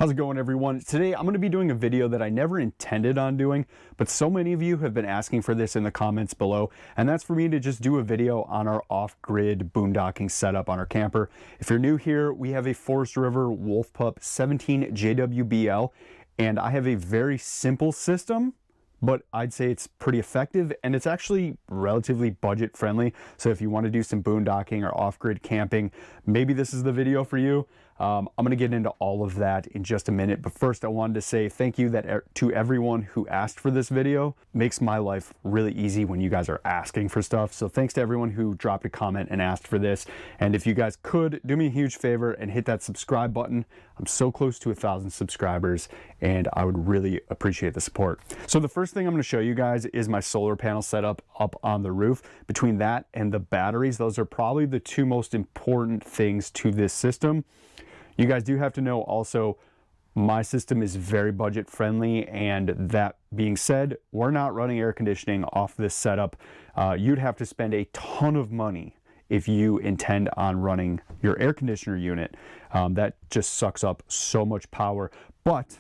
How's it going, everyone? Today I'm going to be doing a video that I never intended on doing, but so many of you have been asking for this in the comments below, and that's for me to just do a video on our off-grid boondocking setup on our camper. If you're new here, we have a Forest River Wolf Pup 17 JWBL, and I have a very simple system, but I'd say it's pretty effective, and it's actually relatively budget friendly. So if you want to do some boondocking or off-grid camping, maybe this is the video for you. I'm going to get into all of that in just a minute, but first I wanted to say thank you to everyone who asked for this video. It makes my life really easy when you guys are asking for stuff. So thanks to everyone who dropped a comment and asked for this. And if you guys could do me a huge favor and hit that subscribe button. I'm so close to 1,000 subscribers and I would really appreciate the support. So the first thing I'm going to show you guys is my solar panel setup up on the roof. Between that and the batteries, those are probably the two most important things to this system. You guys do have to know also, my system is very budget friendly, and that being said, we're not running air conditioning off this setup. You'd have to spend a ton of money if you intend on running your air conditioner unit. That just sucks up so much power. But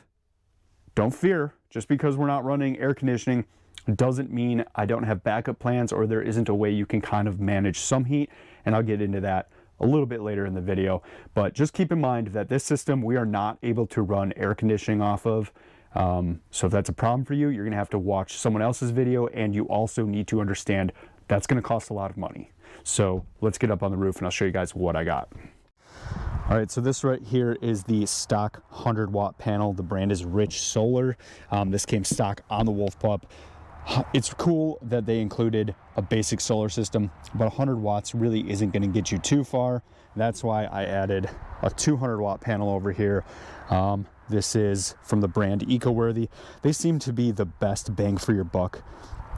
don't fear, just because we're not running air conditioning doesn't mean I don't have backup plans or there isn't a way you can kind of manage some heat, and I'll get into that a little bit later in the video. But just keep in mind that this system we are not able to run air conditioning off of. So if that's a problem for you, you're gonna have to watch someone else's video, and you also need to understand that's gonna cost a lot of money. So let's get up on the roof and I'll show you guys what I got. All right, so this right here is the stock 100-watt panel. The brand is Rich Solar. This came stock on the Wolf Pup. It's cool that they included a basic solar system, but 100 watts really isn't going to get you too far. That's why I added a 200-watt panel over here. This is from the brand EcoWorthy. They seem to be the best bang for your buck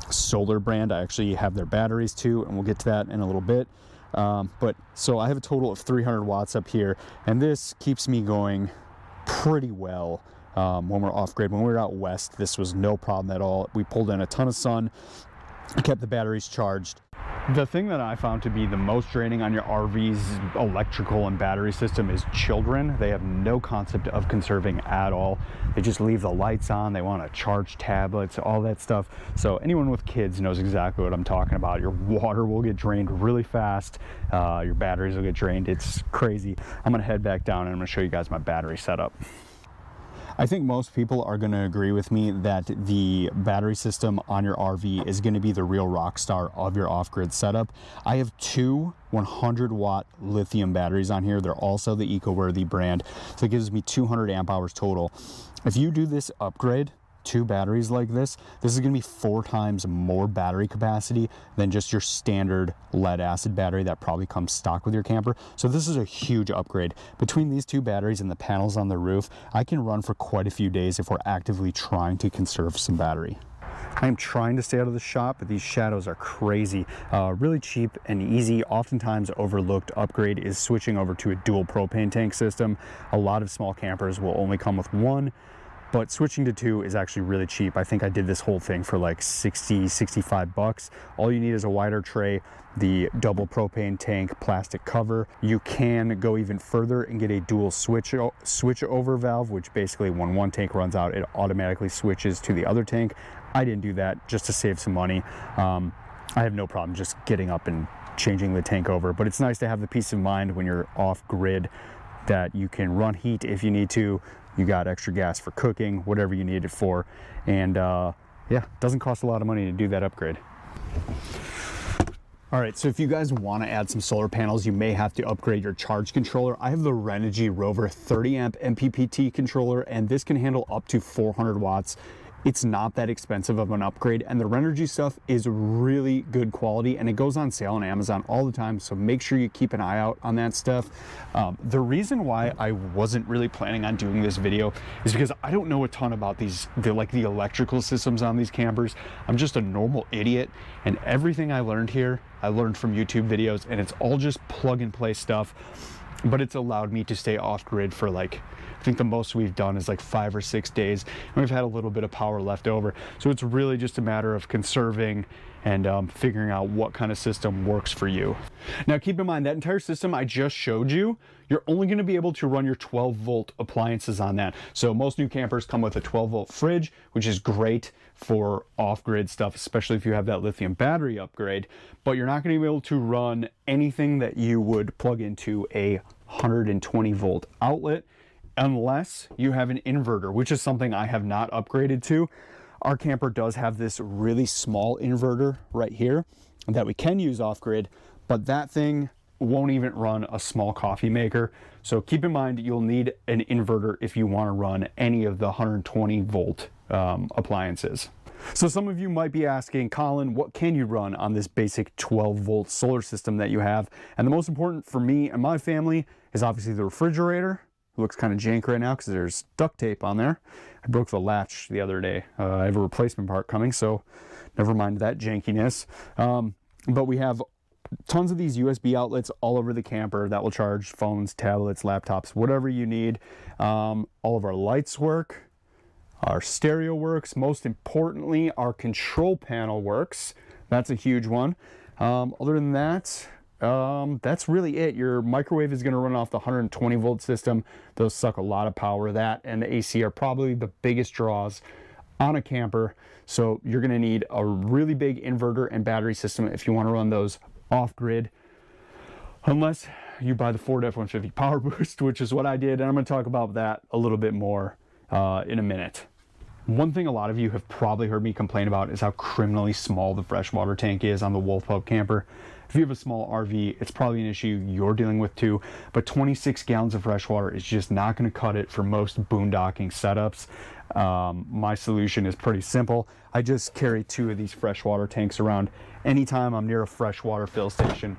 solar brand. I actually have their batteries too, and we'll get to that in a little bit. So I have a total of 300 watts up here, and this keeps me going pretty well. When we're off grid. When we were out west, this was no problem at all. We pulled in a ton of sun, kept the batteries charged. The thing that I found to be the most draining on your RV's electrical and battery system is children. They have no concept of conserving at all. They just leave the lights on. They want to charge tablets, all that stuff. So anyone with kids knows exactly what I'm talking about. Your water will get drained really fast. Your batteries will get drained. It's crazy. I'm going to head back down and I'm going to show you guys my battery setup. I think most people are going to agree with me that the battery system on your RV is going to be the real rock star of your off-grid setup. I have two 100-watt lithium batteries on here. They're also the EcoWorthy brand, so it gives me 200 amp hours total. If you do this upgrade, two batteries like this is going to be 4 times more battery capacity than just your standard lead acid battery that probably comes stock with your camper. So this is a huge upgrade. Between these two batteries and the panels on the roof, I can run for quite a few days if we're actively trying to conserve some battery. I am trying to stay out of the shop, but these shadows are crazy. Really cheap and easy, oftentimes overlooked upgrade is switching over to a dual propane tank system. A lot of small campers will only come with one, but switching to 2 is actually really cheap. I think I did this whole thing for like 60, 65 bucks. All you need is a wider tray, the double propane tank plastic cover. You can go even further and get a dual switch over valve, which basically when one tank runs out, it automatically switches to the other tank. I didn't do that just to save some money. I have no problem just getting up and changing the tank over, but it's nice to have the peace of mind when you're off grid that you can run heat if you need to. You got extra gas for cooking, whatever you need it for. And yeah, it doesn't cost a lot of money to do that upgrade. All right, so if you guys want to add some solar panels, you may have to upgrade your charge controller. I have the Renogy Rover 30 amp MPPT controller, and this can handle up to 400 watts. It's not that expensive of an upgrade, and the Renogy stuff is really good quality, and it goes on sale on Amazon all the time, so make sure you keep an eye out on that stuff. The reason why I wasn't really planning on doing this video is because I don't know a ton about the electrical systems on these campers. I'm just a normal idiot, and everything I learned here, I learned from YouTube videos, and it's all just plug and play stuff, but it's allowed me to stay off grid for like, I think the most we've done is like 5 or 6 days, and we've had a little bit of power left over. So it's really just a matter of conserving and figuring out what kind of system works for you. Now keep in mind that entire system I just showed you, you're only going to be able to run your 12-volt appliances on that. So most new campers come with a 12-volt fridge, which is great for off-grid stuff, especially if you have that lithium battery upgrade, but you're not going to be able to run anything that you would plug into a 120-volt outlet unless you have an inverter, which is something I have not upgraded to. Our camper does have this really small inverter right here that we can use off-grid, but that thing won't even run a small coffee maker. So keep in mind you'll need an inverter if you want to run any of the 120-volt appliances. So some of you might be asking, Colin, what can you run on this basic 12-volt solar system that you have? And the most important for me and my family is obviously the refrigerator. It looks kind of jank right now because there's duct tape on there. I broke the latch the other day. I have a replacement part coming, so never mind that jankiness. But we have tons of these USB outlets all over the camper that will charge phones, tablets, laptops, whatever you need. All of our lights work. Our stereo works. Most importantly, our control panel works. That's a huge one. Other than that, that's really it. Your microwave is going to run off the 120-volt system. Those suck a lot of power. That and the AC are probably the biggest draws on a camper. So you're going to need a really big inverter and battery system if you want to run those off-grid, unless you buy the Ford F-150 Power Boost, which is what I did, and I'm going to talk about that a little bit more in a minute. One thing a lot of you have probably heard me complain about is how criminally small the freshwater tank is on the Wolf Pup camper. If you have a small RV, it's probably an issue you're dealing with too, but 26 gallons of fresh water is just not going to cut it for most boondocking setups. My solution is pretty simple. I just carry 2 of these freshwater tanks around anytime I'm near a freshwater fill station.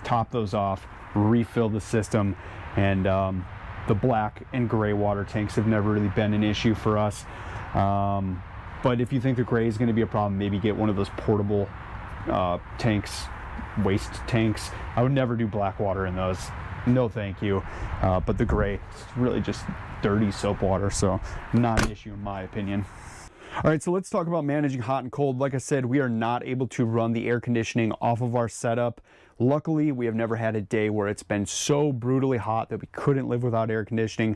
Top those off, refill the system, and the black and gray water tanks have never really been an issue for us. But if you think the gray is going to be a problem, maybe get one of those portable tanks, waste tanks. I would never do black water in those. No thank you. But the gray is really just dirty soap water, so not an issue in my opinion. All right, so let's talk about managing hot and cold. Like I said, we are not able to run the air conditioning off of our setup. Luckily, we have never had a day where it's been so brutally hot that we couldn't live without air conditioning.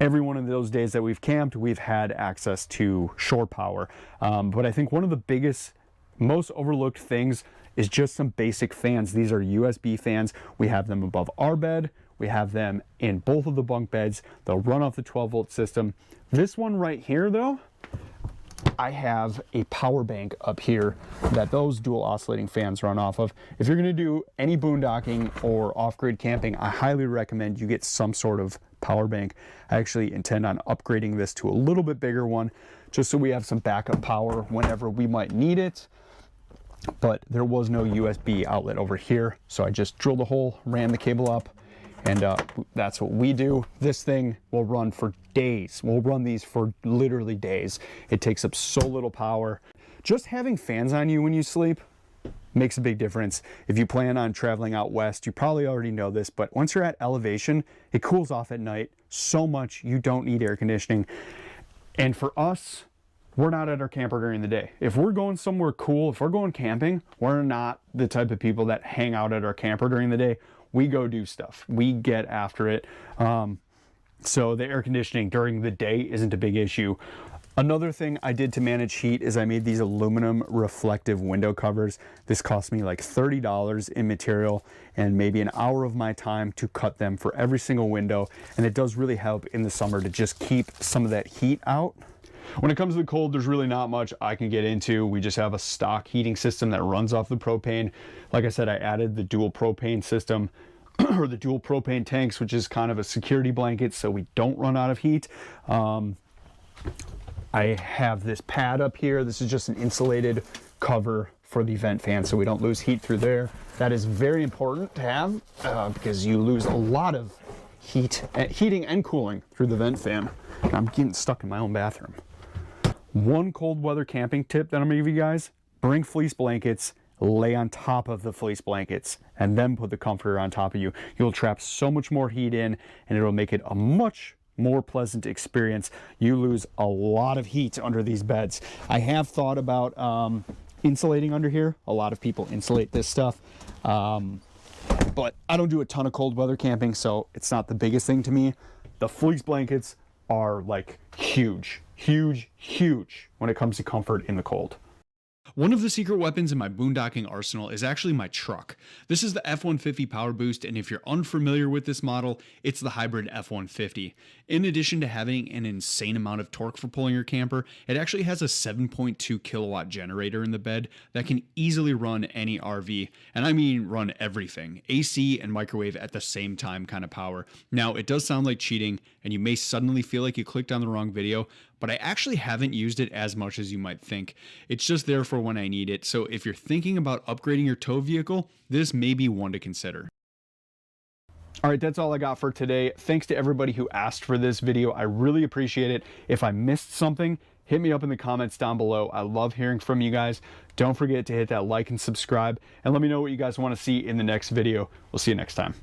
Every one of those days that we've camped, we've had access to shore power. But I think one of the biggest, most overlooked things is just some basic fans. These are USB fans. We have them above our bed. We have them in both of the bunk beds. They'll run off the 12-volt system. This one right here, though, I have a power bank up here that those dual oscillating fans run off of. If you're going to do any boondocking or off-grid camping, I highly recommend you get some sort of power bank. I actually intend on upgrading this to a little bit bigger one just so we have some backup power whenever we might need it. But there was no USB outlet over here, so I just drilled a hole, ran the cable up, and that's what we do. This thing will run for days. We'll run these for literally days. It takes up so little power. Just having fans on you when you sleep makes a big difference. If you plan on traveling out west, you probably already know this, but once you're at elevation, it cools off at night so much you don't need air conditioning. And for us, we're not at our camper during the day. If we're going somewhere cool, if we're going camping, we're not the type of people that hang out at our camper during the day. We go do stuff. We get after it. So the air conditioning during the day isn't a big issue. Another thing I did to manage heat is I made these aluminum reflective window covers. This cost me like $30 in material and maybe an hour of my time to cut them for every single window. And it does really help in the summer to just keep some of that heat out. When it comes to the cold, there's really not much I can get into. We just have a stock heating system that runs off the propane. Like I said, I added the dual propane system or the dual propane tanks, which is kind of a security blanket so we don't run out of heat. I have this pad up here. This is just an insulated cover for the vent fan so we don't lose heat through there. That is very important to have because you lose a lot of heating and cooling through the vent fan. I'm getting stuck in my own bathroom. One cold weather camping tip that I'm gonna give you guys, bring fleece blankets, lay on top of the fleece blankets, and then put the comforter on top of you. You'll trap so much more heat in and it'll make it a much more pleasant experience. You lose a lot of heat under these beds. I have thought about insulating under here. A lot of people insulate this stuff. But I don't do a ton of cold weather camping, so it's not the biggest thing to me. The fleece blankets are like huge, huge, huge when it comes to comfort in the cold. One of the secret weapons in my boondocking arsenal is actually my truck. This is the F-150 Power Boost, and if you're unfamiliar with this model, it's the hybrid F-150. In addition to having an insane amount of torque for pulling your camper, it actually has a 7.2 kilowatt generator in the bed that can easily run any RV, and I mean run everything, AC and microwave at the same time kind of power. Now, it does sound like cheating, and you may suddenly feel like you clicked on the wrong video, but I actually haven't used it as much as you might think. It's just there for when I need it, so if you're thinking about upgrading your tow vehicle, this may be one to consider. All right, that's all I got for today. Thanks to everybody who asked for this video. I really appreciate it. If I missed something, hit me up in the comments down below. I love hearing from you guys. Don't forget to hit that like and subscribe, and let me know what you guys want to see in the next video. We'll see you next time.